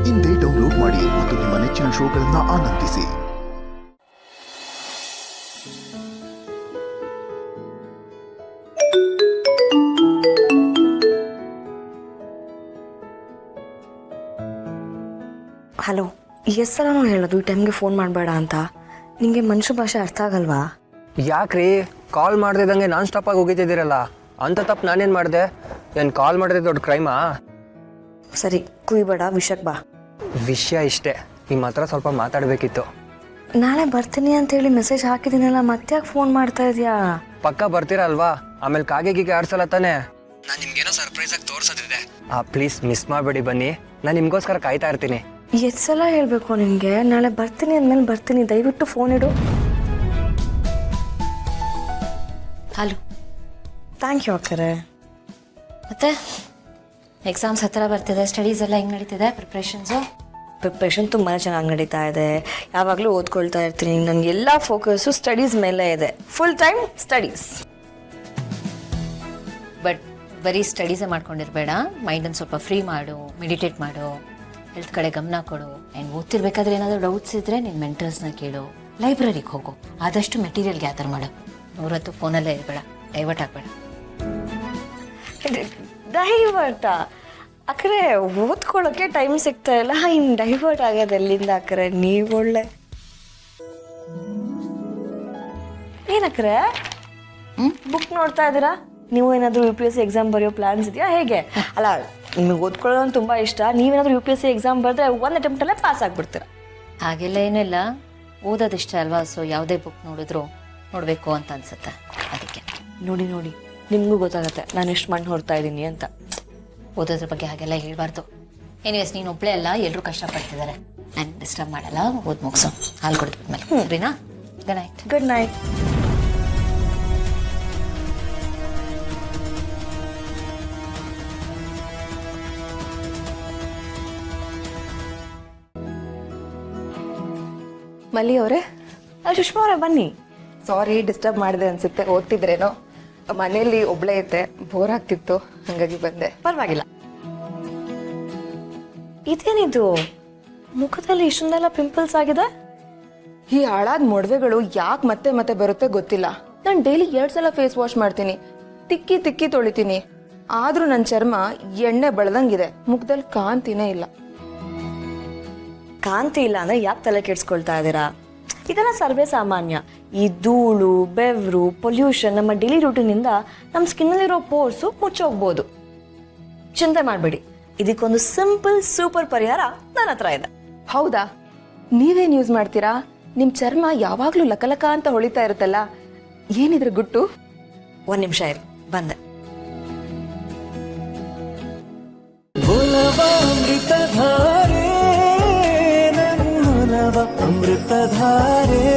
ಇಂದೇ ಡೌನ್ಲೋಡ್ ಮಾಡಿ ಮತ್ತು ನಿಮ್ಮ ನೆಚ್ಚಿನ ಶೋಗಳನ್ನು ಆನಂದಿಸಿ. ಹಲೋ, ಎಷ್ಟು ಸಲ ಹೇಳೋದು ಈ ಟೈಮ್ಗೆ ಫೋನ್ ಮಾಡಬೇಡ ಅಂತ? ನಿಮಗೆ ಮನುಷ್ಯ ಭಾಷೆ ಅರ್ಥ ಆಗಲ್ವಾ? ಯಾಕ್ರಿ ಕಾಲ್ ಮಾಡ್ದಿದ್ದಂಗೆ ನಾನ್ ಸ್ಟಾಪ್ ಆಗಿ ಹೋಗಿದ್ದಿದ್ದೀರಲ್ಲ, ಅಂತ ತಪ್ಪು ನಾನೇನು ಮಾಡಿದೆ? ಏನು ಕಾಲ್ ಮಾಡಿದ್ರೆ ದೊಡ್ಡ ಕ್ರೈಮಾ? ಸರಿ, ಕುಯ್ಬೇಡ, ವಿಷಯಕ್ಕೆ ಬಾ. ವಿಷಯ ಇಷ್ಟೇ, ನಿಮ್ಮ ಹತ್ರ ಸ್ವಲ್ಪ ಮಾತಾಡಬೇಕಿತ್ತು. ನಾಳೆ ಬರ್ತೀನಿ ಅಂತೇಳಿ ಮೆಸೇಜ್ ಹಾಕಿದ್ದೀನಲ್ಲ, ಮತ್ತೆ ಯಾಕೆ ಫೋನ್ ಮಾಡ್ತಾ ಇದೆಯಾ? ಪಕ್ಕ ಬರ್ತೀರಾ ಅಲ್ವಾ? ಆಮೇಲೆ ಕಾಗೆ ಆಡ್ಸಲ್ಲ ತಾನೆ? ನಾನು ನಿಮ್ಗೇನೋ ಸರ್ಪ್ರೈಸ್ ಆಗಿ ತೋರ್ಸೋದಿದೆ. ಪ್ಲೀಸ್ ಮಿಸ್ ಮಾಡಬೇಡಿ, ಬನ್ನಿ, ನಾನು ನಿಮಗೋಸ್ಕರ ಕಾಯ್ತಾ ಇರ್ತೀನಿ. ಎಷ್ಟು ಸಲ ಹೇಳಬೇಕು ನಿನಗೆ? ನಾಳೆ ಬರ್ತೀನಿ ಅಂದಮೇಲೆ ಬರ್ತೀನಿ, ದಯವಿಟ್ಟು ಫೋನ್ ಇಡು. ಹಲೋ. ಥ್ಯಾಂಕ್ ಯು ಅಕ್ಕರೆ. ಮತ್ತೆ ಎಕ್ಸಾಮ್ಸ್ ಹತ್ತಿರ ಬರ್ತಿದೆ, ಸ್ಟಡೀಸ್ ಎಲ್ಲ ಹೆಂಗೆ ನಡೀತಿದೆ? ಪ್ರಿಪ್ರೇಷನ್ ತುಂಬಾ ಚೆನ್ನಾಗಿ ನಡೀತಾ ಇದೆ. ಯಾವಾಗಲೂ ಓದ್ಕೊಳ್ತಾ ಇರ್ತೀನಿ. ನನಗೆ ಎಲ್ಲ ಫೋಕಸ್ಸು ಸ್ಟಡೀಸ್ ಮೇಲೆ ಇದೆ. Full time studies. ಬಟ್ ಬರೀ ಸ್ಟಡೀಸೇ ಮಾಡ್ಕೊಂಡಿರಬೇಡ, ಮೈಂಡನ್ನು ಸ್ವಲ್ಪ ಫ್ರೀ ಮಾಡು, ಮೆಡಿಟೇಟ್ ಮಾಡು, ಹೆಲ್ತ್ ಕಡೆ ಗಮನ ಕೊಡು. ಆ್ಯಂಡ್ ಓದ್ತಿರ್ಬೇಕಾದ್ರೆ ಏನಾದರೂ ಡೌಟ್ಸ್ ಇದ್ದರೆ ನಿನ್ನ ಮೆಂಟರ್ಸ್ನ ಕೇಳು, ಲೈಬ್ರರಿಗೆ ಹೋಗು, ಆದಷ್ಟು ಮೆಟೀರಿಯಲ್ ಗ್ಯಾದರ್ ಮಾಡು. 100 ಹೊತ್ತು ಫೋನಲ್ಲೇ ಇರಬೇಡ, ಡೈವರ್ಟ್ ಆಗಬೇಡ. ಡೈವರ್ಟ ಅಕ್ಕರೆ? ಓದ್ಕೊಳ್ಳೋಕ್ಕೆ ಟೈಮ್ ಸಿಗ್ತಾ ಇಲ್ಲ, ಇನ್ನು ಡೈವರ್ಟ್ ಆಗೋದು ಎಲ್ಲಿಂದ ಅಕ್ಕರೆ? ನೀವು ಒಳ್ಳೆ ಏನಕ್ಕರೆ ಬುಕ್ ನೋಡ್ತಾ ಇದ್ದೀರಾ? ನೀವು ಏನಾದರೂ UPSC ಎಕ್ಸಾಮ್ ಬರೆಯೋ ಪ್ಲಾನ್ಸ್ ಇದೆಯಾ ಹೇಗೆ? ಅಲ್ಲ, ನಿಮಗೆ ಓದ್ಕೊಳ್ಳೋದು ತುಂಬ ಇಷ್ಟ. ನೀವೇನಾದರೂ UPSC ಎಕ್ಸಾಮ್ ಬರೆದ್ರೆ 1 ಅಟೆಂಪ್ಟಲ್ಲೇ ಪಾಸ್ ಆಗಿಬಿಡ್ತೀರ. ಹಾಗೆಲ್ಲ ಏನಿಲ್ಲ, ಓದೋದಿಷ್ಟ ಅಲ್ವಾ, ಸೊ ಯಾವುದೇ ಬುಕ್ ನೋಡಿದ್ರು ನೋಡಬೇಕು ಅಂತ ಅನ್ಸುತ್ತೆ. ಅದಕ್ಕೆ ನೋಡಿ ನಿಮಗೂ ಗೊತ್ತಾಗುತ್ತೆ ನಾನು ಎಷ್ಟು ಮಣ್ಣು ಹೊರ್ತಾ ಇದ್ದೀನಿ ಅಂತ. ಓದೋದ್ರ ಬಗ್ಗೆ ಹಾಗೆಲ್ಲ ಹೇಳ್ಬಾರ್ದು. ಎನಿವೇಸ್, ನೀನು ಒಬ್ಬಳೇ ಅಲ್ಲ, ಎಲ್ಲರೂ ಕಷ್ಟಪಡ್ತಿದ್ದಾರೆ. ನಾನು ಡಿಸ್ಟರ್ಬ್ ಮಾಡಲ್ಲ, ಓದ್ ಮುಗಿಸು, ಹಾಲು ಕೊಡ್ತಿದ್ಮೇಲೆ. ಸರಿನಾ? Good night. Good night. ಮಲ್ಲಿ ಅವರೇ, ಸುಷ್ಮಾ ಅವರೇ ಬನ್ನಿ. ಸಾರಿ ಡಿಸ್ಟರ್ಬ್ ಮಾಡಿದೆ ಅನ್ಸುತ್ತೆ. ಓದ್ತಿದ್ರೇನೋ? ಮನೇಲಿ ಒಬ್ಳೇ ಇದ್ದೆ, ಬೋರ್ ಆಗ್ತಿತ್ತು, ಹಂಗಾಗಿ ಬಂದೆ. ಪರವಾಗಿಲ್ಲ. ಇದೇನಿದು ಮುಖದಲ್ಲಿ ಇಷ್ಟೊಂದೆಲ್ಲ ಪಿಂಪಲ್ಸ್ ಆಗಿದೆ? ಈ ಹಾಳಾದ ಮೊಡವೆಗಳು ಯಾಕೆ ಮತ್ತೆ ಮತ್ತೆ ಬರುತ್ತೆ ಗೊತ್ತಿಲ್ಲ. ನಾನು ಡೈಲಿ 2 ಸಲ ಫೇಸ್ ವಾಶ್ ಮಾಡ್ತೀನಿ, ತಿಕ್ಕಿ ತೊಳಿತೀನಿ, ಆದ್ರೂ ನನ್ನ ಚರ್ಮ ಎಣ್ಣೆ ಬೆಳೆದಂಗಿದೆ. ಮುಖದಲ್ಲಿ ಕಾಂತಿನೇ ಇಲ್ಲ. ಕಾಂತಿ ಇಲ್ಲ ಅಂದ್ರೆ ಯಾಕೆ ತಲೆ ಕೆಡ್ಸ್ಕೊಳ್ತಾ ಇದ್ದೀರಾ? ಇದೆಲ್ಲ ಸರ್ವೇ ಸಾಮಾನ್ಯ. ಈ ಧೂಳು, ಬೆವರು, ಪೊಲ್ಯೂಷನ್ ನಮ್ಮ ಡೈಲಿ ರೂಟೀನಿಂದ ನಮ್ಮ ಸ್ಕಿನ್ನಲ್ಲಿರೋ ಪೋರ್ಸು ಮುಚ್ಚೋಗ್ಬೋದು. ಚಿಂತೆ ಮಾಡಬೇಡಿ, ಇದಕ್ಕೊಂದು ಸಿಂಪಲ್ ಸೂಪರ್ ಪರಿಹಾರ ನನ್ನ ಹತ್ರ ಇದೆ. ಹೌದಾ? ನೀವೇನ್ ಯೂಸ್ ಮಾಡ್ತೀರಾ? ನಿಮ್ ಚರ್ಮ ಯಾವಾಗ್ಲೂ ಲಕಲಕ ಅಂತ ಹೊಳಿತಾ ಇರುತ್ತಲ್ಲ, ಏನಿದ್ರ ಗುಟ್ಟು? 1 ನಿಮಿಷ ಇರಿ, ಬಂದೆ. ಅಮೃತಧಾರೆ